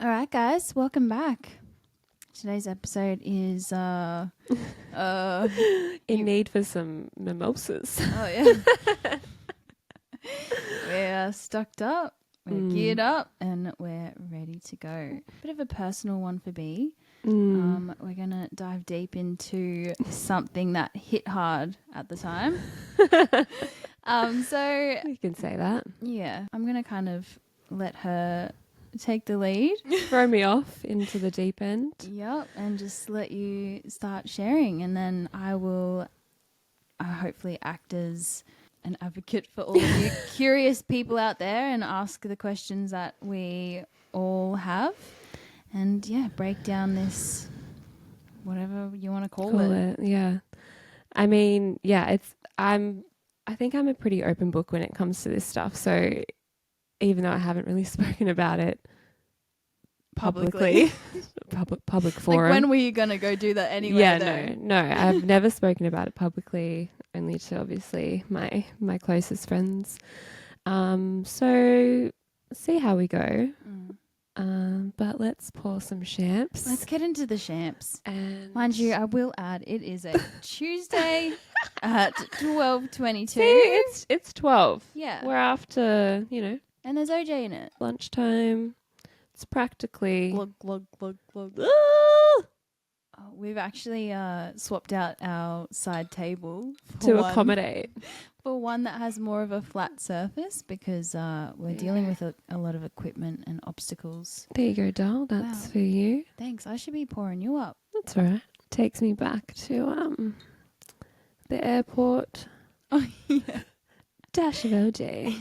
All right, guys, welcome back. Today's episode is In need for some mimosas. oh yeah. We're stocked up, we're geared up, and we're ready to go. Bit of a personal one for B. We're gonna dive deep into something that hit hard at the time. So You can say that. yeah, I'm gonna kind of let her take the lead. Throw me off into the deep end. Yep, and just let you start sharing, and then I will hopefully act as an advocate for all of you curious people out there and ask the questions that we all have, and yeah, break down this, whatever you want to call it. Yeah. I mean, yeah, I think I'm a pretty open book when it comes to this stuff. So even though I haven't really spoken about it publicly, public forum. Like, when were you gonna go do that anyway? Yeah, no, I've never spoken about it publicly, only to obviously my closest friends. So see how we go. But let's pour some champs. Let's get into the champs. And Mind you, I will add it is a Tuesday at 12:22. see, it's 12. Yeah, We're after, and there's OJ in it. lunchtime. It's practically Glug glug glug glug. Ah! Oh, we've actually swapped out our side table to accommodate. for one that has more of a flat surface, because we're dealing with a lot of equipment and obstacles. There you go, doll. That's Wow. for you. Thanks. I should be pouring you up. That's all right. Takes me back to the airport. Oh yeah. Dash of OJ.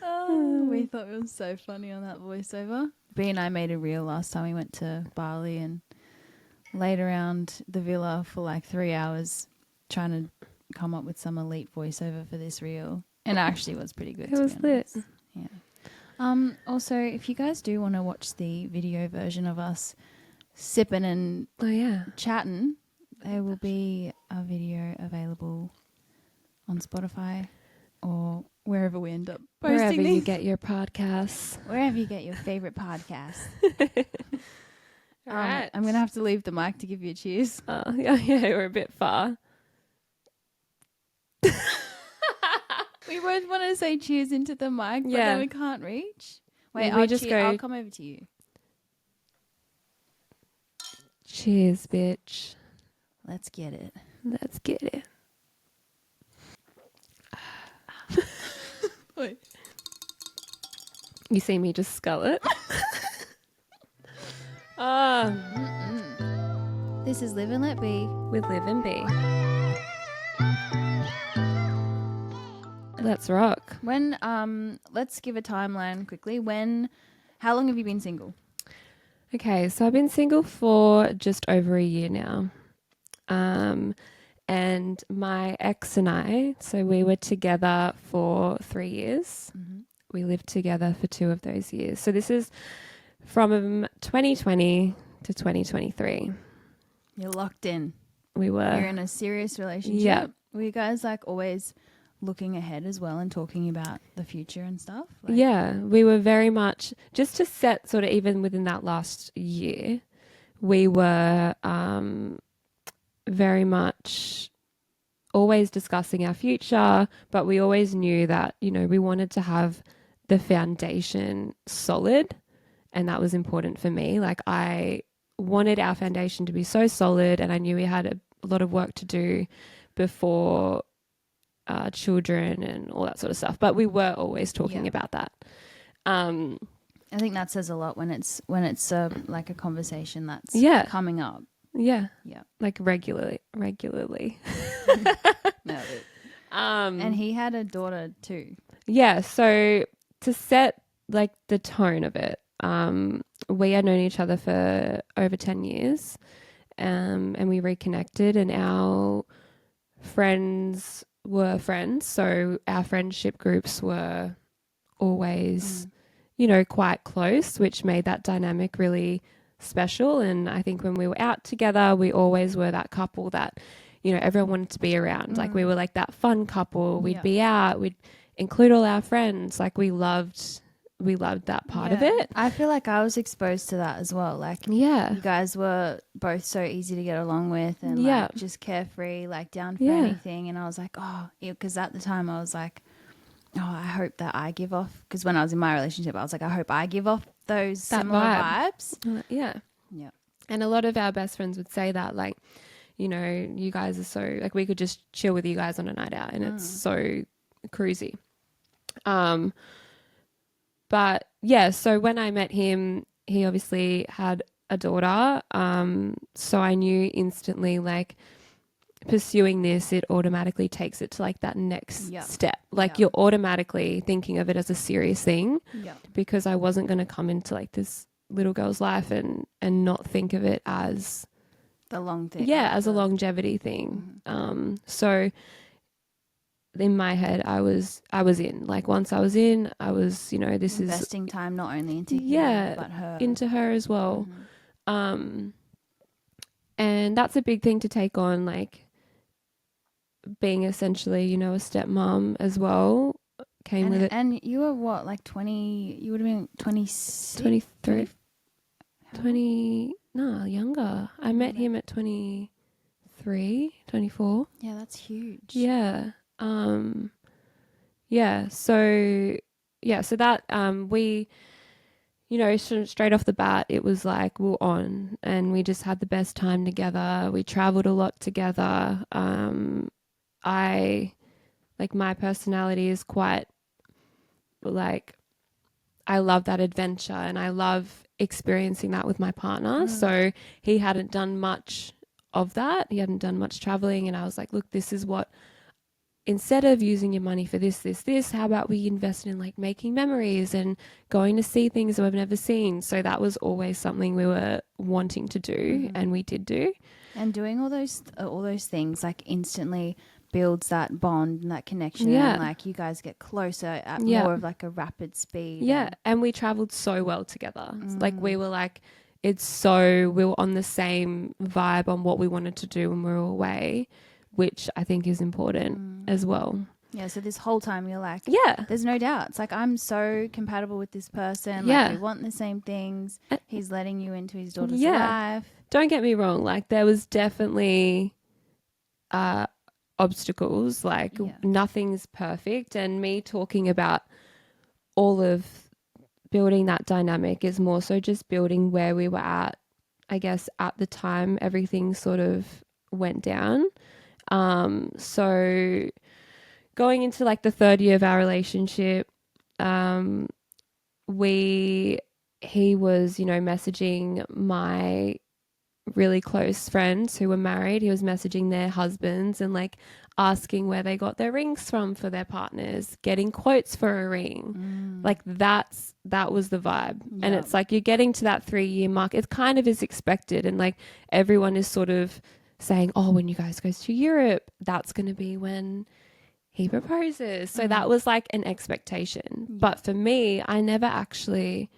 Oh, we thought it was so funny on that voiceover. B and I made a reel last time we went to Bali and laid around the villa for like 3 hours trying to come up with some elite voiceover for this reel. And it actually was pretty good. It was lit. Yeah. Also, if you guys do want to watch the video version of us sipping and Oh yeah. chatting, there will be a video available on Spotify or wherever we end up posting Wherever you these. get your podcasts. Wherever you get your favorite podcast. All right. I'm going to have to leave the mic to give you a cheers. Yeah, we're a bit far. We both want to say cheers into the mic, but Yeah. then we can't reach. Wait, Well, we I'll just cheer. go- I'll come over to you. Cheers, bitch. Let's get it. Let's get it. Wait. You see me just scull it. This is Live and Let Be. With Live and Be. Let's rock. When let's give a timeline quickly. How long have you been single? Okay, so I've been single for just over a year now. And my ex and I, so we were together for 3 years. Mm-hmm. We lived together for 2 of those years. So this is from 2020 to 2023. You're locked in. We were. You're in a serious relationship. Yeah. Were you guys like always looking ahead as well and talking about the future and stuff? Like, Yeah, we were very much, just to set sort of even within that last year, we were very much always discussing our future, but we always knew that, we wanted to have the foundation solid, and that was important for me. Like, I wanted our foundation to be so solid, and I knew we had a lot of work to do before children and all that sort of stuff, but we were always talking about that. I think that says a lot when it's like a conversation that's coming up. Yeah. Yeah. Like regularly. Nailed it. And he had a daughter too. Yeah. So to set like the tone of it, we had known each other for over 10 years, and we reconnected, and our friends were friends. So our friendship groups were always, quite close, which made that dynamic really special. And I think when we were out together, we always were that couple that, everyone wanted to be around. Like, we were like that fun couple. We'd be out, we'd include all our friends. Like, we loved loved that part of it. I feel like I was exposed to that as well. Like, Yeah. you guys were both so easy to get along with and like just carefree, like down for anything. And I was like, oh, because at the time I was like, oh, I hope that I give off. Because when I was in my relationship, I was like, I hope I give off those similar vibes. Yeah. Yeah. And a lot of our best friends would say that, like, you know, you guys are so, like, we could just chill with you guys on a night out and it's so cruisy. But yeah, so when I met him, he obviously had a daughter. So I knew instantly, like, pursuing this, it automatically takes it to like that next step. Like you're automatically thinking of it as a serious thing because I wasn't going to come into like this little girl's life and not think of it as the long thing. Yeah, as a longevity thing. So in my head, I was in. Like once I was in, I was, you know, this investing time not only into him, but her. Into her as well. And that's a big thing to take on, like being essentially, you know, a stepmom as well. Came with it. And you were what, like 20? You would have been 23. 20, no, younger. I met him at 23, 24. Yeah, that's huge. Yeah. Yeah. So that, we, you know, straight off the bat, it was like we're on and we just had the best time together. We traveled a lot together. My personality is quite like, I love that adventure and I love experiencing that with my partner. So he hadn't done much of that. He hadn't done much traveling. And I was like, look, this is what, instead of using your money for this, how about we invest in like making memories and going to see things that we've never seen? So that was always something we were wanting to do and we did do. And doing all those things like instantly builds that bond and that connection and like you guys get closer at more of like a rapid speed. And we traveled so well together. Like we were like, we were on the same vibe on what we wanted to do when we were away, which I think is important as well. Yeah, so this whole time you're like, there's no doubt. It's like, I'm so compatible with this person. Like, we want the same things. He's letting you into his daughter's life. Don't get me wrong. Like, there was definitely obstacles. Like, nothing's perfect. And me talking about all of building that dynamic is more so just building where we were at. I guess at the time, everything sort of went down. So going into like the third year of our relationship, he was, you know, messaging my really close friends who were married. He was messaging their husbands and like asking where they got their rings from for their partners, getting quotes for a ring. Like that was the vibe. And it's like, you're getting to that 3-year mark. It kind of is expected. And like everyone is sort of saying, oh, when you guys go to Europe, that's going to be when he proposes. So that was like an expectation. But for me, I never actually,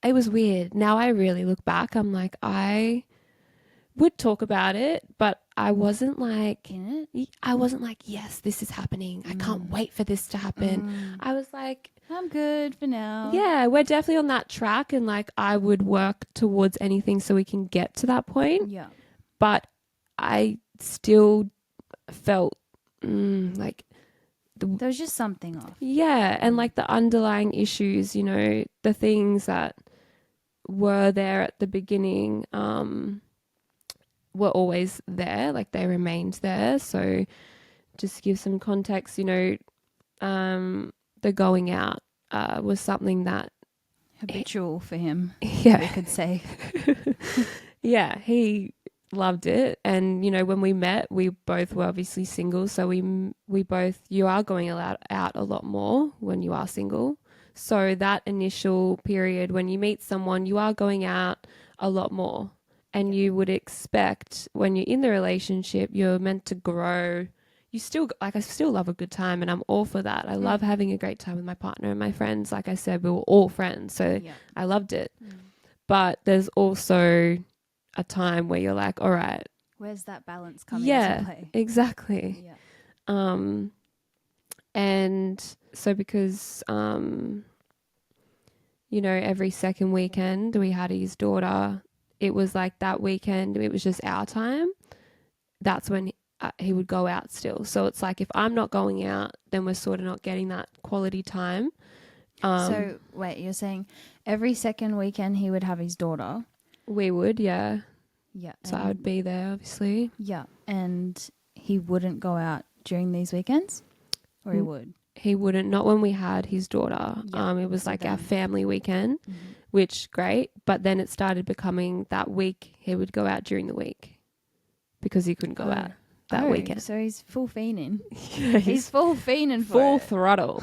it was weird. Now I really look back, I'm like, I would talk about it, but I wasn't like, yes, this is happening. I can't wait for this to happen. I was like, I'm good for now. Yeah, we're definitely on that track. And like, I would work towards anything so we can get to that point. Yeah. But I still felt like there was just something off. Yeah, and like the underlying issues, you know, the things that were there at the beginning were always there, like they remained there. So just to give some context, you know, the going out was something that habitual for him. Yeah, we could say. Yeah, he loved it. And you know, when we met, we both were obviously single, so we both, you are going out a lot more when you are single. So that initial period when you meet someone, you are going out a lot more. And you would expect when you're in the relationship, you're meant to grow. You still, like, I still love a good time and I'm all for that. I love having a great time with my partner and my friends. Like I said, we were all friends, so I loved it. But there's also a time where you're like, all right, where's that balance coming into play? Exactly. And so because you know, every second weekend we had his daughter. It was like that weekend, it was just our time. That's when he would go out still. So it's like if I'm not going out, then we're sort of not getting that quality time. So wait, you're saying every second weekend he would have his daughter? We would, yeah. Yeah. So I would be there, obviously. Yeah, and he wouldn't go out during these weekends, or he would. He wouldn't, not when we had his daughter. Yeah, It was so like then- our family weekend, which great. But then it started becoming that week he would go out during the week because he couldn't go out that weekend. So he's full fiending. Yeah, He's full fiending for full it. throttle.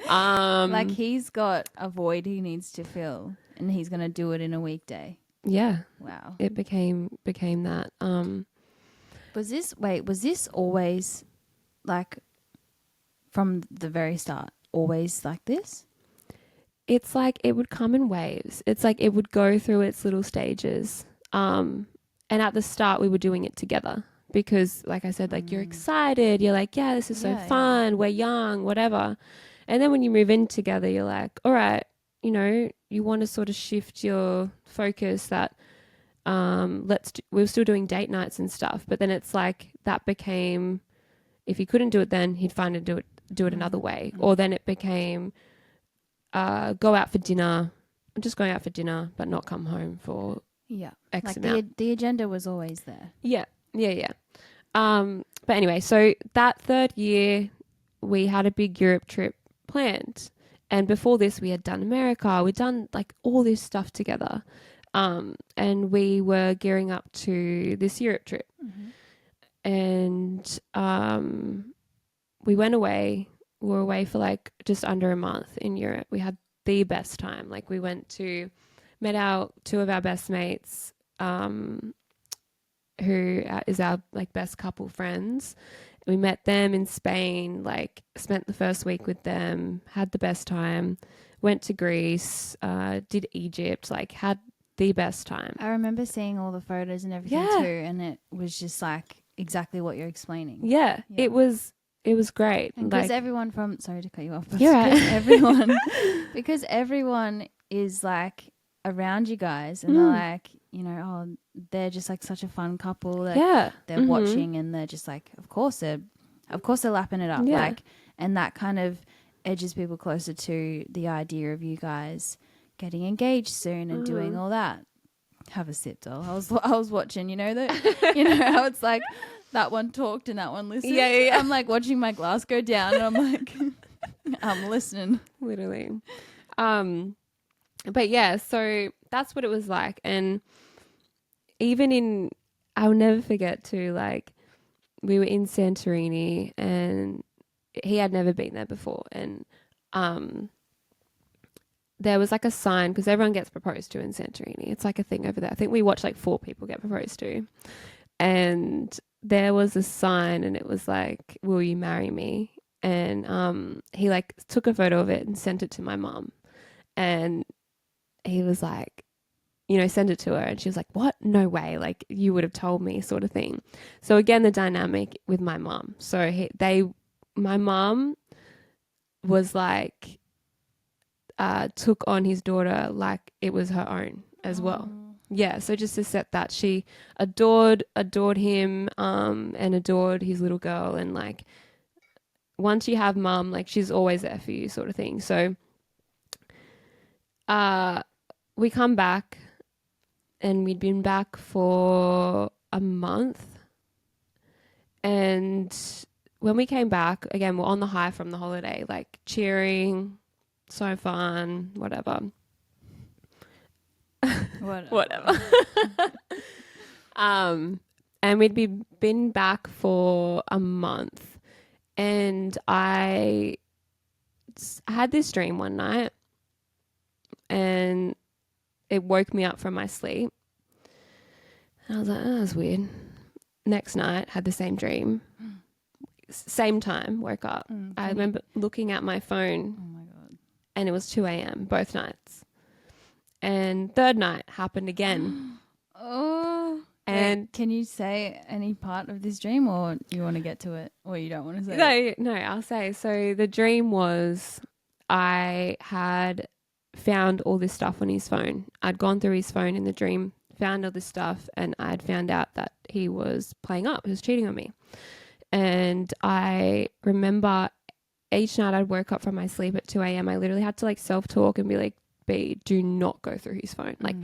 Like he's got a void he needs to fill, and he's gonna do it in a weekday. Yeah. Wow. It became that. Was this always like from the very start? Always like this? It's like it would come in waves. It's like it would go through its little stages. And at the start we were doing it together because like I said, like you're excited. You're like, yeah, this is so fun. Yeah. We're young, whatever. And then when you move in together, you're like, all right, you know, you want to sort of shift your focus that we were still doing date nights and stuff. But then it's like that became, if he couldn't do it then, he'd find do it another way. Or then it became go out for dinner. I'm just going out for dinner, but not come home for X like amount. The agenda was always there. Yeah. But anyway, so that third year, we had a big Europe trip planned. And before this, we had done America. We'd done like all this stuff together. And we were gearing up to this Europe trip. And we went away. We were away for like just under a month in Europe. We had the best time. Like we met our two of our best mates, who is our like best couple friends. We met them in Spain, like spent the first week with them, had the best time, went to Greece, did Egypt, like had the best time. I remember seeing all the photos and everything too, and it was just like exactly what you're explaining. Yeah. It was great. And because everyone sorry to cut you off, but because everyone is like around you guys and they're like, you know, oh, they're just like such a fun couple that they're watching and they're just like, of course they're lapping it up. Like, and that kind of edges people closer to the idea of you guys getting engaged soon and doing all that. Have a sip, doll. I was watching, you know, how it's like that one talked and that one listened. Yeah. I'm like watching my glass go down and I'm like, I'm listening. Literally. But yeah, so that's what it was like. And even I'll never forget too, like we were in Santorini and he had never been there before. And, there was like a sign because everyone gets proposed to in Santorini. It's like a thing over there. I think we watched like 4 people get proposed to. And there was a sign and it was like, will you marry me? And he like took a photo of it and sent it to my mum. And he was like, you know, send it to her. And she was like, what? No way. Like you would have told me sort of thing. So again, the dynamic with my mum. So my mum was like, took on his daughter like it was her own as well. Yeah, so just to set that, she adored him, and adored his little girl, and like once you have mum, like she's always there for you, sort of thing. So, we come back, and we'd been back for a month, and when we came back, again, we're on the high from the holiday, like cheering. So fun, whatever. And we'd been back for a month, and I had this dream one night, and it woke me up from my sleep. And I was like, oh, that's weird. Next night, had the same dream. Same time, woke up. I remember looking at my phone. Oh my God. And it was 2 a.m. both nights. And third night happened again. And can you say any part of this dream, or you want to get to it, or you don't want to say it? No, I'll say. So the dream was I had found all this stuff on his phone. I'd gone through his phone in the dream, found all this stuff, and I'd found out that he was playing up. He was cheating on me. And I remember each night I'd woke up from my sleep at 2 a.m. I literally had to like self-talk and be like, B, do not go through his phone. Like,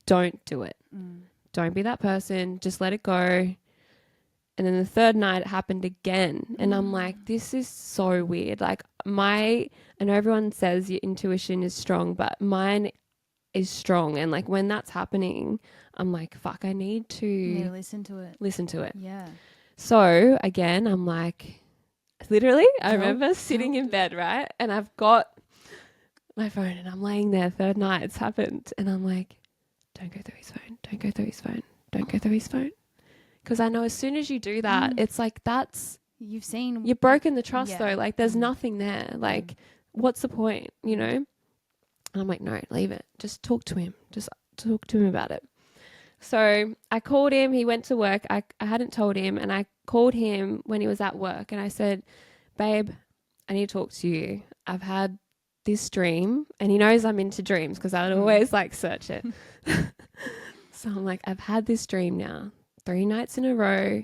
don't do it. Don't be that person. Just let it go. And then the third night it happened again. And I'm like, this is so weird. Like I know everyone says your intuition is strong, but mine is strong. And like when that's happening, I'm like, fuck, I need to listen to it. Listen to it. Yeah. So again, I'm like, literally, I remember sitting in bed, right? And I've got my phone and I'm laying there, third night, it's happened. And I'm like, don't go through his phone. Don't go through his phone. Don't go through his phone. Because I know as soon as you do that, it's like you've broken the trust though. Like there's nothing there. Like what's the point, you know? And I'm like, no, leave it. Just talk to him. Just talk to him about it. So I called him. He went to work. I hadn't told him. And I called him when he was at work. And I said, babe, I need to talk to you. I've had this dream. And he knows I'm into dreams because I would always like search it. So I'm like, I've had this dream now 3 nights in a row.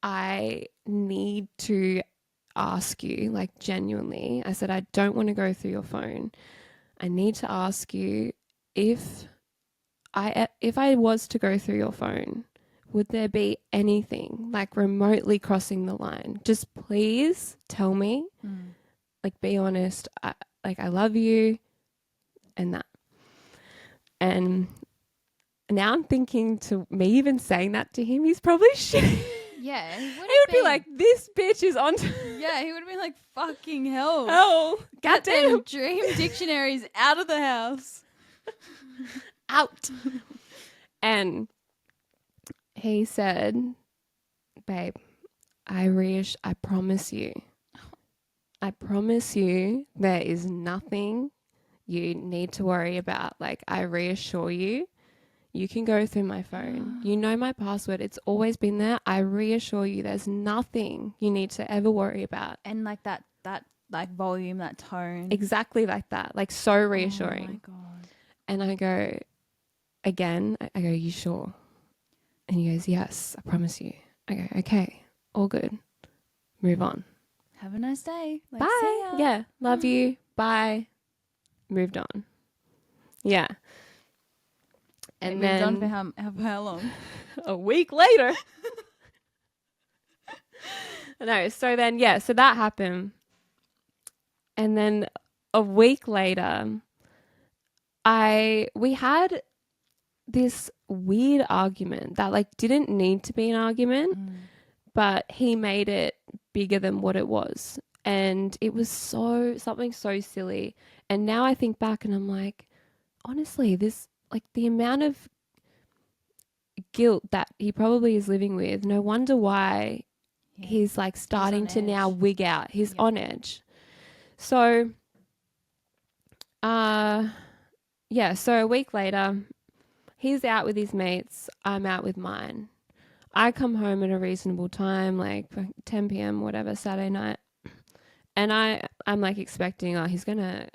I need to ask you, like genuinely. I said, I don't want to go through your phone. I need to ask you if I was to go through your phone, would there be anything like remotely crossing the line? Just please tell me, like be honest. I love you and that. And now I'm thinking to me even saying that to him, he's probably shitting. Yeah. He would be like, this bitch is on. Yeah, he would have been like, fucking hell. Oh, goddamn. Dream dictionaries out of the house. Out. And he said, babe, I promise you there is nothing you need to worry about. Like, I reassure you, you can go through my phone. You know my password. It's always been there. I reassure you there's nothing you need to ever worry about. And like that like volume, that tone. Exactly like that. Like so reassuring. Oh my God. And I go, again, I go, you sure? And he goes, yes, I promise you. I go, okay, all good. Move on. Have a nice day. Like, bye. see ya. Yeah, love you. Bye. Moved on. Yeah. And then moved on for how long? a week later. No, so then, yeah, so that happened. And then a week later, we had this weird argument that like didn't need to be an argument, but he made it bigger than what it was. And it was something so silly. And now I think back and I'm like, honestly, this, like the amount of guilt that he probably is living with, no wonder why he's like starting to now wig out. He's on edge. So, so a week later, he's out with his mates. I'm out with mine. I come home at a reasonable time, like 10 p.m., whatever, Saturday night. And I'm like expecting, he's going to,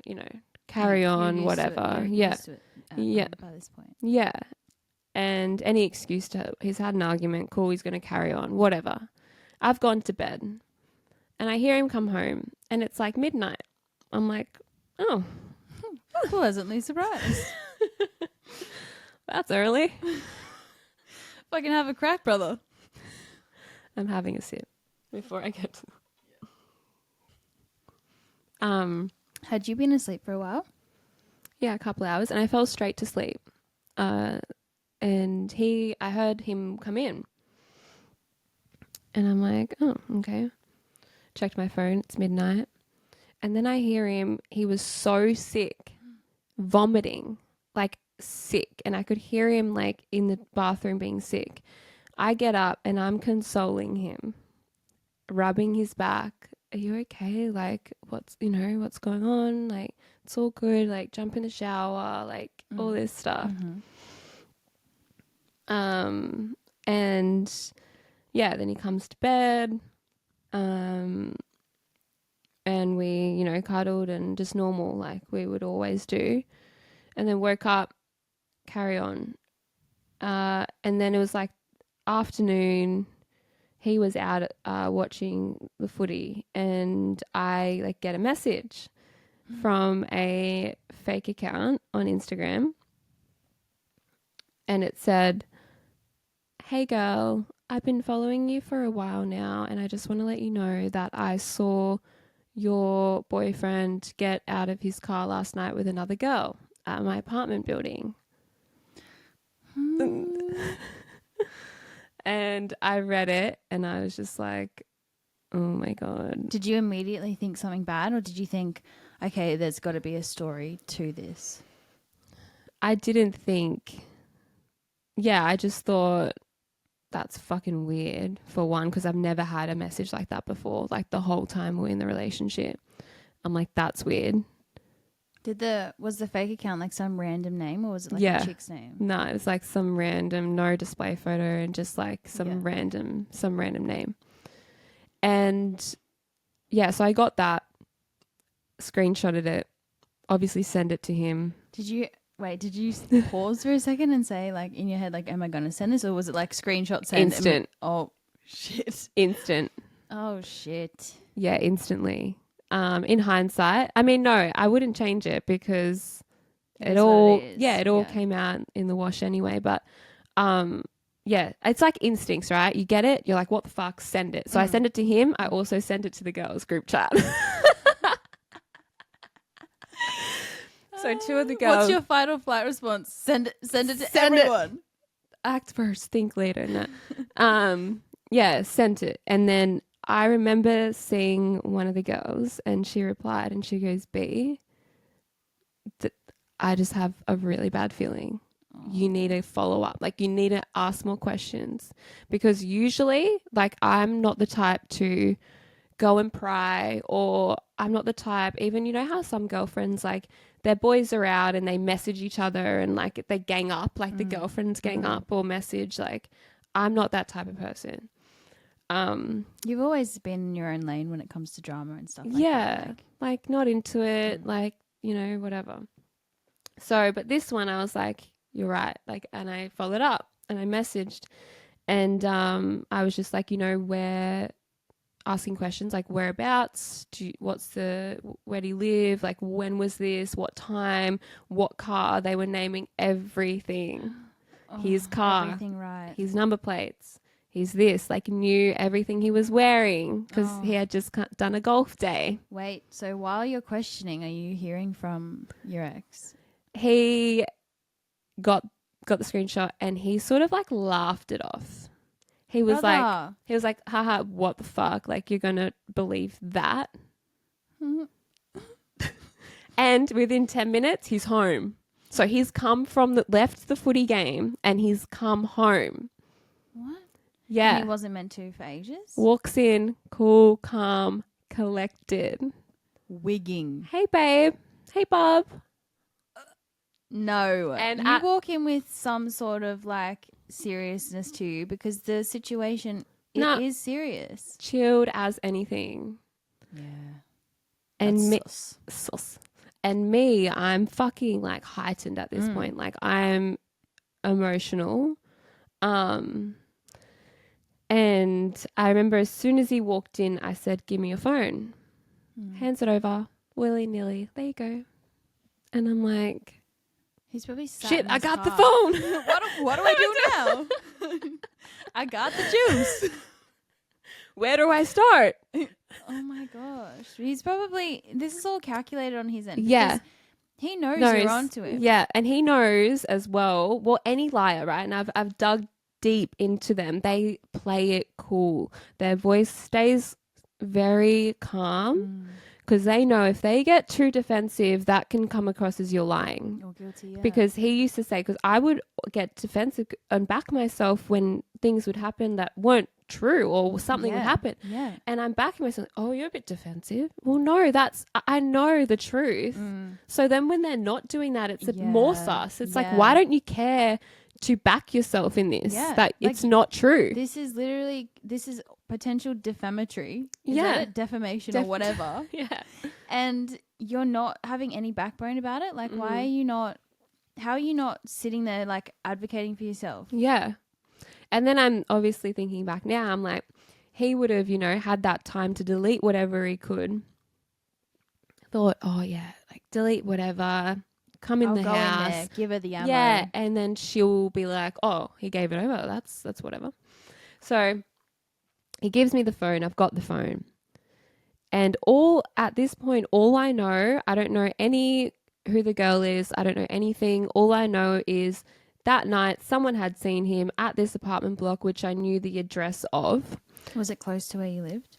carry on, whatever. Used to it, by this point. Yeah. And any excuse he's had an argument, cool, he's going to carry on, whatever. I've gone to bed and I hear him come home and it's like midnight. I'm like, oh. Pleasantly surprised. That's early. Fucking have a crack, brother. I'm having a sip before I get to... Had you been asleep for a while? Yeah, a couple hours, and I fell straight to sleep. And I heard him come in. And I'm like, oh, okay. Checked my phone, it's midnight. And then I hear him, he was so sick, vomiting, like sick. And I could hear him like in the bathroom being sick. I get up and I'm consoling him, rubbing his back. Are you okay? Like, what's going on? Like, it's all good. Like, jump in the shower, like all this stuff. And yeah, then he comes to bed. and we, you know, cuddled and just normal like we would always do. And then woke up, carry on. And then it was like afternoon. He was out watching the footy, and I like get a message from a fake account on Instagram, and it said, "Hey girl, I've been following you for a while now, and I just want to let you know that I saw your boyfriend get out of his car last night with another girl at my apartment building." And I read it and I was just like, oh my God. Did you immediately think something bad, or did you think, okay, there's got to be a story to this? I didn't think. Yeah, I just thought that's fucking weird, for one, because I've never had a message like that before. Like the whole time we're in the relationship. I'm like, that's weird. Was the fake account like some random name, or was it like a chick's name? No, it was like some random, no display photo, and just like some random name. And yeah, so I got that, screenshotted it, obviously send it to him. Did you pause for a second and say, like, in your head, like, am I going to send this? Or was it like screenshot send? Instant. Oh, shit. Instant. Oh, shit. Yeah, instantly. In hindsight, I mean, no, I wouldn't change it because it all came out in the wash anyway. But yeah, it's like instincts, right? You get it, you're like, what the fuck, send it. So I send it to him. I also sent it to the girls group chat. So two of the girls. What's your fight or flight response? Send it to everyone. Act first, think later. No. Yeah, sent it. And then I remember seeing one of the girls and she replied and she goes, B, I just have a really bad feeling. You need to follow up. Like, you need to ask more questions, because usually, like, I'm not the type to go and pry, or I'm not the type, even, you know how some girlfriends, like, their boys are out and they message each other and like they gang up, like the girlfriends gang up or message. Like, I'm not that type of person. You've always been in your own lane when it comes to drama and stuff like that. Yeah, like not into it, like, you know, whatever. So, but this one I was like, you're right. Like, and I followed up and I messaged, and I was just like, you know, asking questions like whereabouts, where do you live? Like, when was this? What time? What car? They were naming everything. His car, everything, right? his number plates. He's this, like, knew everything he was wearing because he had just done a golf day. Wait, so while you're questioning, are you hearing from your ex? He got the screenshot and he sort of like laughed it off. He was like, haha, what the fuck? Like, you're going to believe that? And within 10 minutes, he's home. So he's left the footy game and he's come home. What? Yeah. And he wasn't meant to for ages? Walks in, cool, calm, collected. Wigging. Hey, babe. Hey, Bob. No. And you walk in with some sort of like seriousness to you, because the situation is serious. Chilled as anything. Yeah. And sus. And me, I'm fucking like heightened at this point. Like, I'm emotional. And I remember as soon as he walked in, I said, give me your phone. Hands it over, willy-nilly. There you go. And I'm like, he's probably sat shit, in I his got car. the phone. What do I do now? I got the juice. Where do I start? Oh my gosh. This is all calculated on his end. Yeah. He knows you're onto him. Yeah. And he knows as well, any liar, right? And I've dug deep into them. They play it cool. Their voice stays very calm, because they know if they get too defensive, that can come across as you're lying. Or guilty, yeah. Because he used to say, because I would get defensive and back myself when things would happen that weren't true or something would happen. Yeah. And I'm backing myself, oh, you're a bit defensive. Well, no, I know the truth. So then when they're not doing that, it's more sus. It's like, why don't you care to back yourself in this? Yeah. That it's not true. This is potential defamatory. Is that it? Defamation or whatever. Yeah. And you're not having any backbone about it. Like, why are you not, how are you not sitting there like advocating for yourself? Yeah. And then I'm obviously thinking back now, I'm like, he would have, had that time to delete whatever he could. Thought, oh yeah, like delete whatever, come in the house. In there, give her the ammo. Yeah, and then she'll be like, oh, he gave it over. That's whatever. So he gives me the phone. I've got the phone. And at this point, all I know, I don't know who the girl is. I don't know anything. All I know is that night someone had seen him at this apartment block, which I knew the address of. Was it close to where you lived?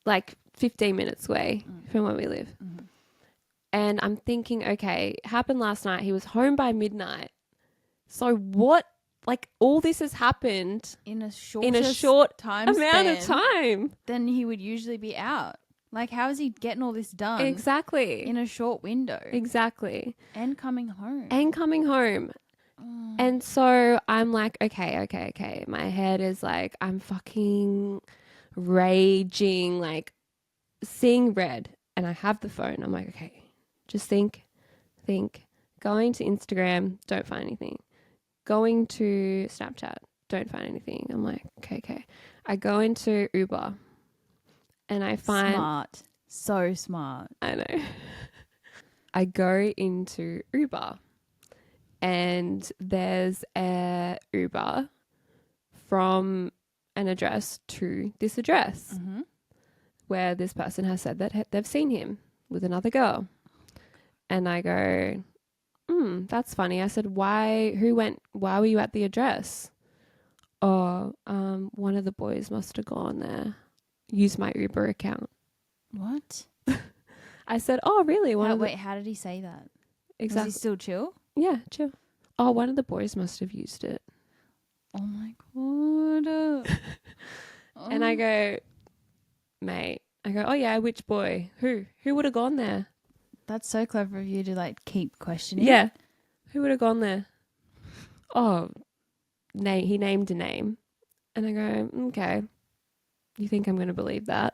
Like 15 minutes away from where we live. Mm-hmm. And I'm thinking, okay, it happened last night. He was home by midnight. So what, like all this has happened in a short amount of time. Then he would usually be out. Like, how is he getting all this done? Exactly. In a short window. Exactly. And coming home. And so I'm like, okay. My head is like, I'm fucking raging, like seeing red. And I have the phone. I'm like, okay, just think. Going to Instagram, don't find anything. Going to Snapchat, don't find anything. I'm like, okay. I go into Uber and I find... Smart. So smart. I know. I go into Uber. And there's a Uber from an address to this address where this person has said that they've seen him with another girl. And I go, that's funny. I said, why were you at the address? Oh, one of the boys must have gone there, used my Uber account. What? I said, oh, really? How did he say that? Exactly. Was he still chill? Yeah, chill. Oh, one of the boys must have used it. Oh my God. And I go, mate. I go, oh yeah, which boy? Who would have gone there? That's so clever of you to like keep questioning. Yeah. Who would have gone there? Oh, he named a name. And I go, okay. You think I'm going to believe that?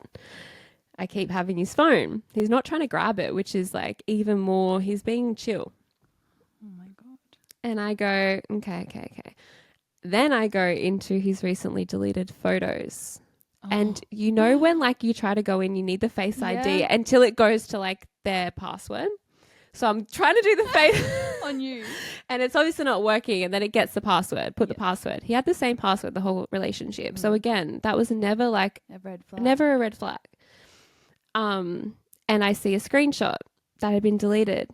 I keep having his phone. He's not trying to grab it, which is like even more, he's being chill. Oh my God. And I go, okay. Then I go into his recently deleted photos. Oh. And when like you try to go in, you need the face ID until it goes to like their password. So I'm trying to do the face on you. And it's obviously not working. And then it gets the password, the password. He had the same password the whole relationship. So again, that was never like a red flag. Never a red flag. And I see a screenshot that had been deleted.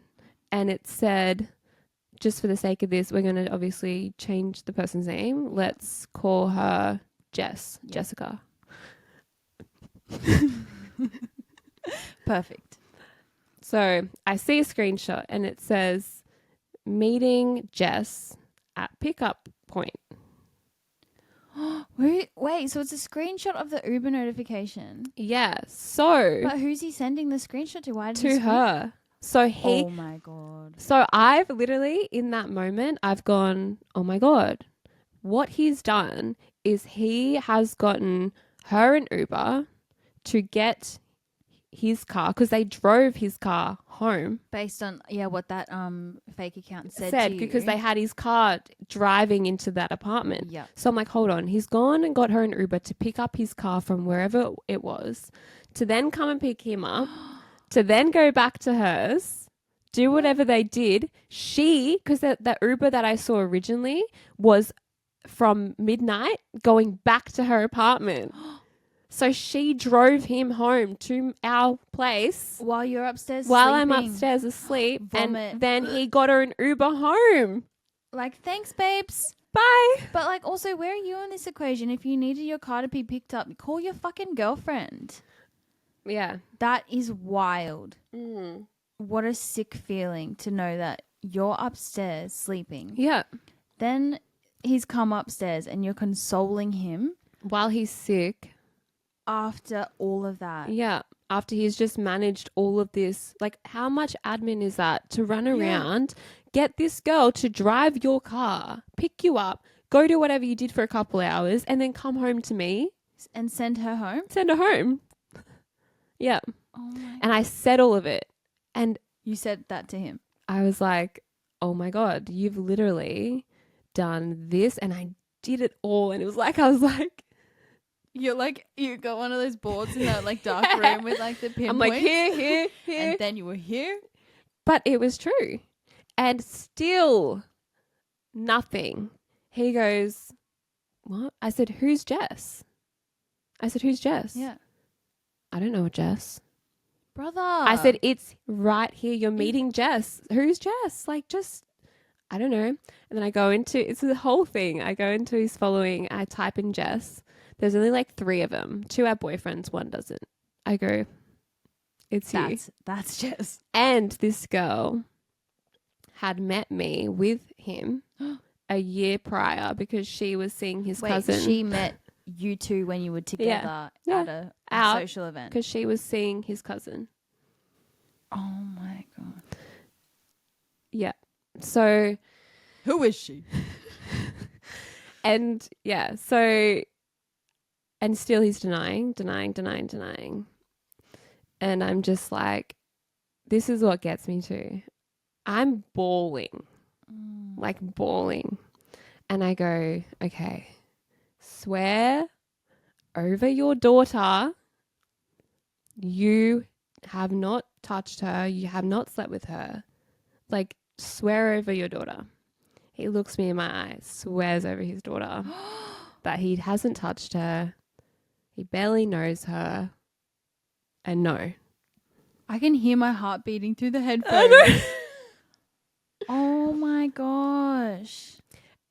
And it said, just for the sake of this, we're going to obviously change the person's name. Let's call her Jessica. Perfect. So I see a screenshot and it says, meeting Jess at pickup point. Wait, so it's a screenshot of the Uber notification? Yeah, so... But who's he sending the screenshot to? Why did to her. So oh my God. So I've literally, in that moment, I've gone, oh my God. What he's done is he has gotten her an Uber to get his car, because they drove his car home. Based on, what that fake account said to you. Because they had his car driving into that apartment. Yeah. So I'm like, hold on. He's gone and got her an Uber to pick up his car from wherever it was, to then come and pick him up, to then go back to hers, do whatever they did. Because the Uber that I saw originally was from midnight going back to her apartment. So she drove him home to our place. While you're upstairs While sleeping. I'm upstairs asleep. Vomit. And then he got her an Uber home. Like, thanks, babes. Bye. But, like, also, where are you in this equation? If you needed your car to be picked up, call your fucking girlfriend. Yeah. That is wild. Mm. What a sick feeling to know that you're upstairs sleeping. Yeah. Then he's come upstairs and you're consoling him while he's sick. After all of that. Yeah. After he's just managed all of this, like how much admin is that to run around, get this girl to drive your car, pick you up, go do whatever you did for a couple hours, and then come home to me. And send her home? Send her home. Yeah. Oh my. And I said all of it. And You said that to him? I was like, oh my God, you've literally done this. And I did it all. And it was like, I was like, You're like, you got one of those boards in that like dark room with like the pinpoints. I'm like, here. And then you were here. But it was true. And still nothing. He goes, what? I said, who's Jess? Yeah. I don't know a Jess. Brother. I said, it's right here. You're meeting Jess. Who's Jess? Like, just, I don't know. And then I go into, it's the whole thing. I go into his following. I type in Jess. There's only like 3 of them. 2 are boyfriends. 1 doesn't. I go, it's you. That's Jess. And this girl had met me with him a year prior because she was seeing his cousin. She met you two when you were together at a social event. Because she was seeing his cousin. Oh my God. Yeah. So. Who is she? And yeah, so. And still he's denying. And I'm just like, this is what gets me to. I'm bawling. Like bawling. And I go, okay, swear over your daughter you have not touched her. You have not slept with her. Like, swear over your daughter. He looks me in my eyes, swears over his daughter that he hasn't touched her. He barely knows her. And no. I can hear my heart beating through the headphones. Oh my gosh.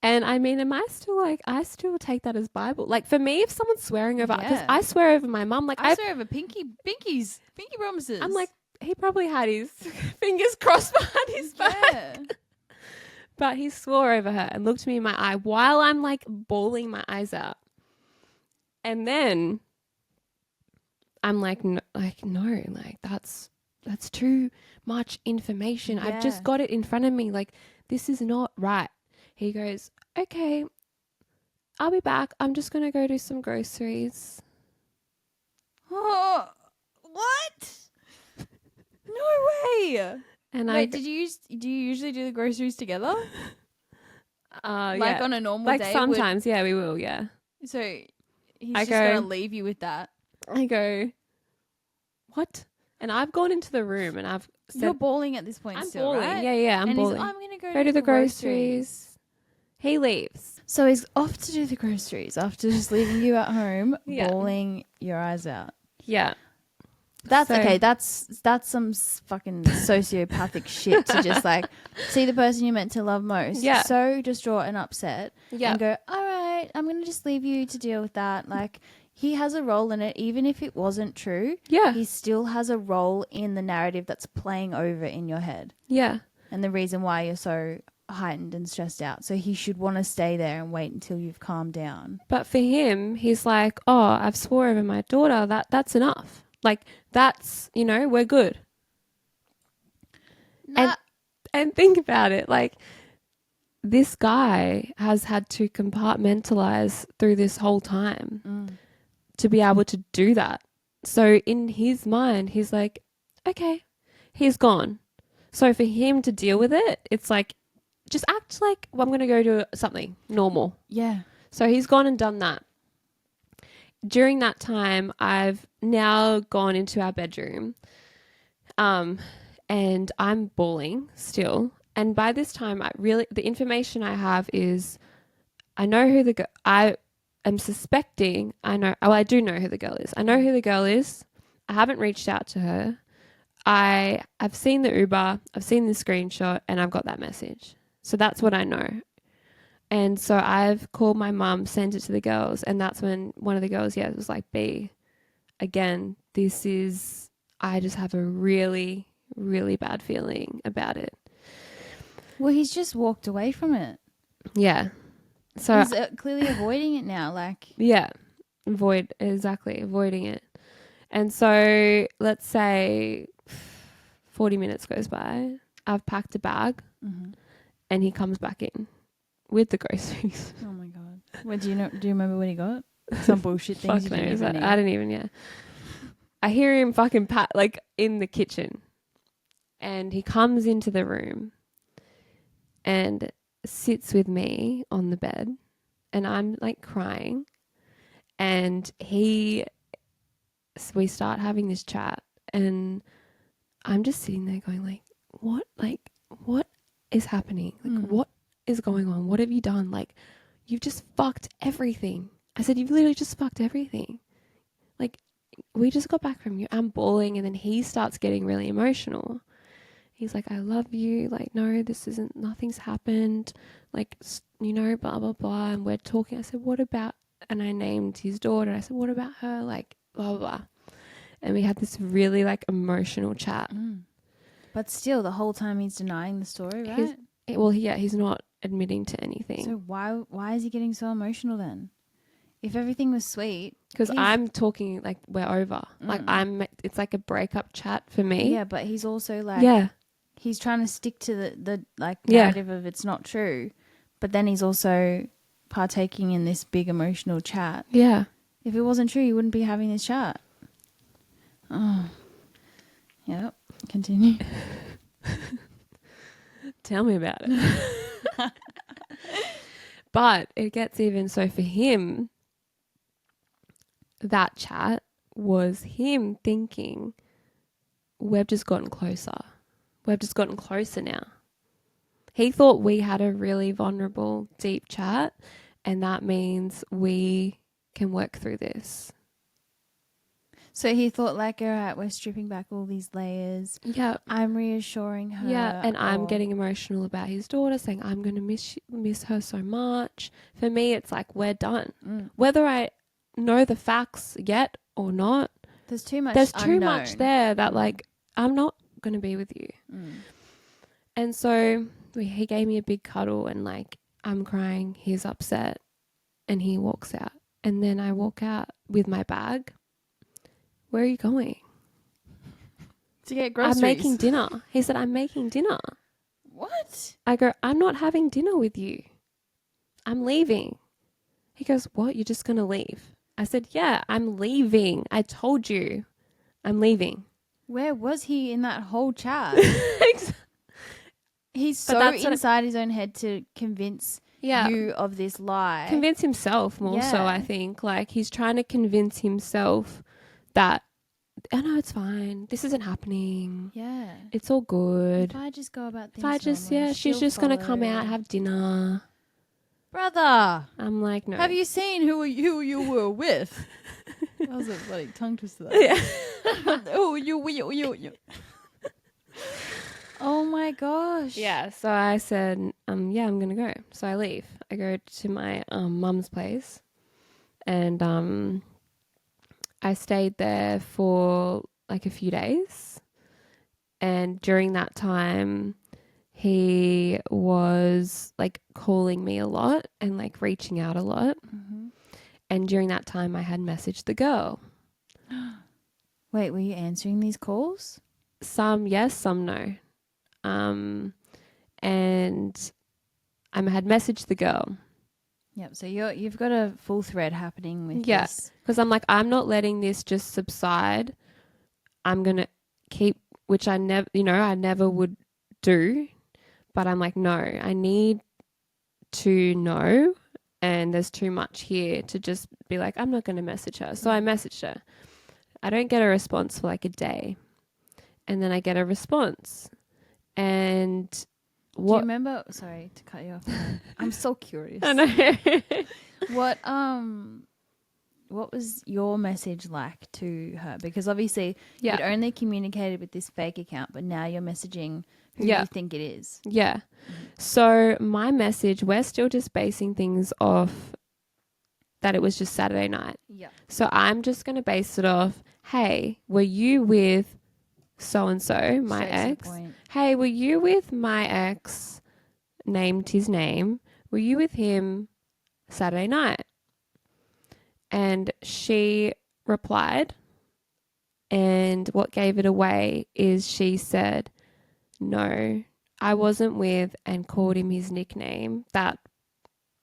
And I mean, am I still like, I still take that as Bible. Like for me, if someone's swearing over, because I swear over my mum, like I swear over pinky promises. I'm like, he probably had his fingers crossed behind his back. But he swore over her and looked me in my eye while I'm like bawling my eyes out. And then I'm like, no, that's too much information. I've just got it in front of me. Like, this is not right. He goes, okay, I'll be back. I'm just going to go do some groceries. Oh, what? No way. And wait, do you usually do the groceries together? Like on a normal day? Like sometimes, yeah, we will, yeah. So he's just going to leave you with that. I go, what? And I've gone into the room and I've said, you're bawling at this point I'm still, bawling. right? Yeah, I'm bawling. I'm going to go to the groceries. He leaves. So he's off to do the groceries after just leaving you at home, bawling your eyes out. Yeah. That's okay. That's some fucking sociopathic shit to just like see the person you're meant to love most. Yeah. So distraught and upset. Yeah. And go, all right, I'm going to just leave you to deal with that. Like, he has a role in it, even if it wasn't true. Yeah. He still has a role in the narrative that's playing over in your head. Yeah. And the reason why you're so heightened and stressed out. So he should want to stay there and wait until you've calmed down. But for him, he's like, oh, I've swore over my daughter. That's enough. Like, that's, we're good. And think about it. Like, this guy has had to compartmentalize through this whole time to be able to do that. So in his mind, he's like, okay, he's gone. So for him to deal with it, it's like, just act like, well, I'm going to go do something normal. Yeah. So he's gone and done that. During that time, I've now gone into our bedroom, and I'm bawling still. And by this time, the information I have is, I know who I am suspecting. I do know who the girl is. I know who the girl is. I haven't reached out to her. I've seen the Uber, I've seen the screenshot, and I've got that message. So that's what I know. And so I've called my mum, sent it to the girls, and that's when one of the girls, was like, B, again, I just have a really, really bad feeling about it. Well, he's just walked away from it. Yeah. So he's clearly avoiding it now. Like, yeah. avoiding it. And so let's say 40 minutes goes by. I've packed a bag and he comes back in with the groceries. Oh my God. What do you know? Do you remember what he got? Some bullshit things you didn't even need. I didn't even, yeah. I hear him fucking like in the kitchen, and he comes into the room and sits with me on the bed, and I'm like crying, and we start having this chat, and I'm just sitting there going what is happening? Like, what is going on? What have you done? Like, you've just fucked everything. I said, you've literally just fucked everything. Like, we just got back from you. I'm bawling, and then he starts getting really emotional. He's like, I love you. Like, no, nothing's happened. Like, blah, blah, blah. And we're talking. I said, what about, and I named his daughter. I said, what about her? Like, blah, blah, blah. And we had this really like emotional chat. But still, the whole time he's denying the story, right? He's not admitting to anything. So why is he getting so emotional then? If everything was sweet. Because I'm talking like we're over. Like it's like a breakup chat for me. Yeah, but he's also like, he's trying to stick to the like narrative of it's not true. But then he's also partaking in this big emotional chat. Yeah. If it wasn't true, you wouldn't be having this chat. Oh. Yep. Continue. Tell me about it. But it gets even so for him, that chat was him thinking, we've just gotten closer. We've just gotten closer now. He thought we had a really vulnerable, deep chat, and that means we can work through this. So he thought like, all right, we're stripping back all these layers. Yeah. I'm reassuring her. Yeah, and I'm getting emotional about his daughter, saying I'm going to miss her so much. For me, it's like we're done. Whether I know the facts yet or not, there's too much there that like I'm not going to be with you. And so he gave me a big cuddle, and like I'm crying, he's upset, and he walks out. And then I walk out with my bag. Where are you going? To get groceries. I'm making dinner. He said, I'm making dinner. What? I go, I'm not having dinner with you. I'm leaving. He goes, what? You're just going to leave? I said, yeah, I'm leaving. I told you I'm leaving. Where was he in that whole chat? He's so inside his own head to convince you of this lie. Convince himself more so, I think. Like, he's trying to convince himself that, oh no, it's fine. This isn't happening. Yeah. It's all good. If I just go about things normally, she's just going to come out, have dinner. Brother. I'm like, no. Have you seen who you were with? That was a bloody tongue twister. Yeah. Oh, you. Oh my gosh. Yeah, so I said, yeah, I'm going to go. So I leave. I go to my mum's place, and I stayed there for like a few days. And during that time, he was like calling me a lot and like reaching out a lot. And during that time, I had messaged the girl. Wait, were you answering these calls? Some yes, some no. And I had messaged the girl. Yep. So you've got a full thread happening with this. Because I'm like, I'm not letting this just subside. I'm gonna keep, which I never would do. But I'm like, no, I need to know, and there's too much here to just be like, I'm not gonna message her. So I messaged her. I don't get a response for like a day, and then I get a response. And do you remember? Sorry to cut you off. I'm so curious. I know. What was your message like to her? Because obviously you'd only communicated with this fake account, but now you're messaging who you think it is. Yeah. So my message, we're still just basing things off that it was just Saturday night. Yeah. So I'm just going to base it off, hey, were you with so-and-so, my ex? Hey, were you with my ex? Named his name. Were you with him Saturday night? And she replied, and what gave it away is she said, no, I wasn't with, and called him his nickname that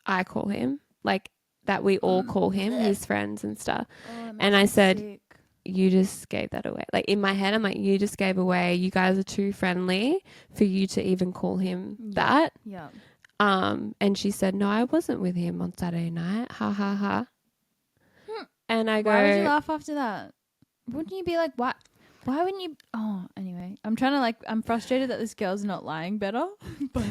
I call him, like that we all call him, his friends and stuff. Oh, it And makes I me said, sick. you just gave that away. Like in my head, I'm like, you just gave away. You guys are too friendly for you to even call him that. Yeah. And she said, no, I wasn't with him on Saturday night. Ha ha ha. And I go, Why would you laugh after that? Wouldn't you be like, what? Why wouldn't you? Oh, anyway, I'm frustrated that this girl's not lying better. But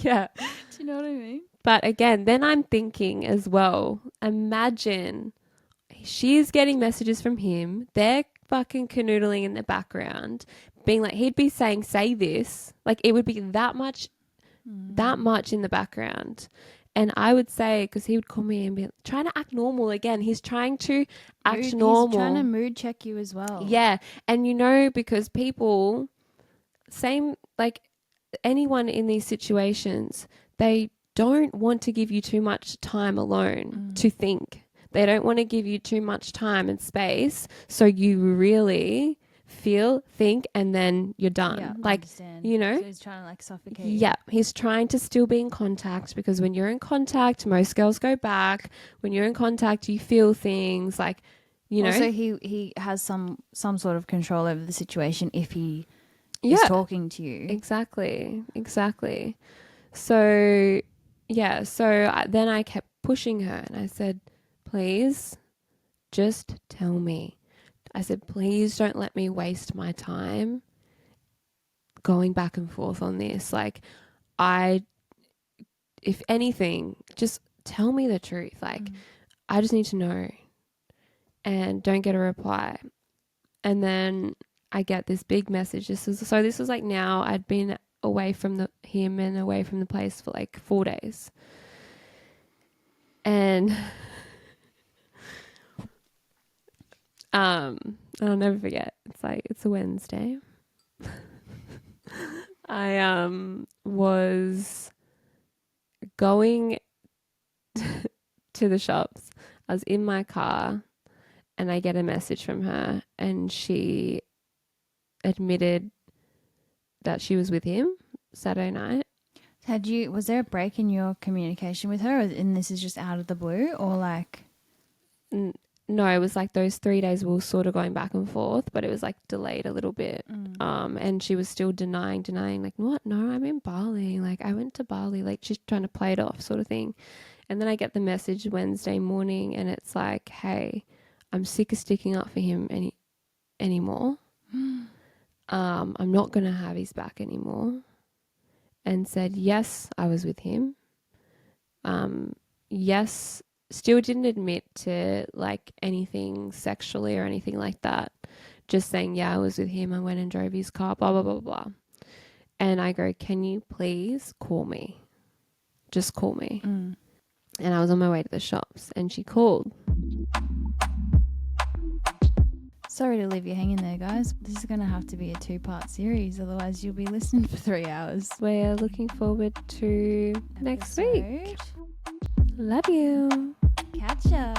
yeah. do you know what I mean? But again, then I'm thinking as well, imagine she's getting messages from him. They're fucking canoodling in the background, being like, he'd be saying, say this. Like it would be that much in the background. And I would say, because he would call me and be trying to act normal again. He's trying to act normal. He's trying to mood check you as well. Yeah. And because people, same like anyone in these situations, they don't want to give you too much time alone to think. They don't want to give you too much time and space. So you really feel, think, and then you're done. Yeah, like, understand. So he's trying to like suffocate. Yeah, he's trying to still be in contact, because when you're in contact, most girls go back. When you're in contact, you feel things like, Also, he has some sort of control over the situation if he is talking to you. Exactly. So, then I kept pushing her and I said, please, just tell me. I said, please don't let me waste my time going back and forth on this. Like, if anything, just tell me the truth. Like, I just need to know. And don't get a reply. And then I get this big message. This was like, now I'd been away from him and away from the place for like 4 days. And I'll never forget. It's a Wednesday. I was going to the shops. I was in my car and I get a message from her, and she admitted that she was with him Saturday night. Was there a break in your communication with her, and this is just out of the blue, or like? No, it was like those 3 days we were sort of going back and forth, but it was like delayed a little bit. And she was still denying, like, what? No, I'm in Bali. Like, I went to Bali. Like, she's trying to play it off, sort of thing. And then I get the message Wednesday morning, and it's like, hey, I'm sick of sticking up for him anymore. I'm not going to have his back anymore. And said, yes, I was with him. Yes, still didn't admit to like anything sexually or anything like that. Just saying, yeah, I was with him. I went and drove his car, blah, blah, blah, blah. And I go, can you please call me? Just call me. And I was on my way to the shops and she called. Sorry to leave you hanging there, guys. This is going to have to be a 2-part series. Otherwise, you'll be listening for 3 hours. We're looking forward to next week. Love you. Catch ya.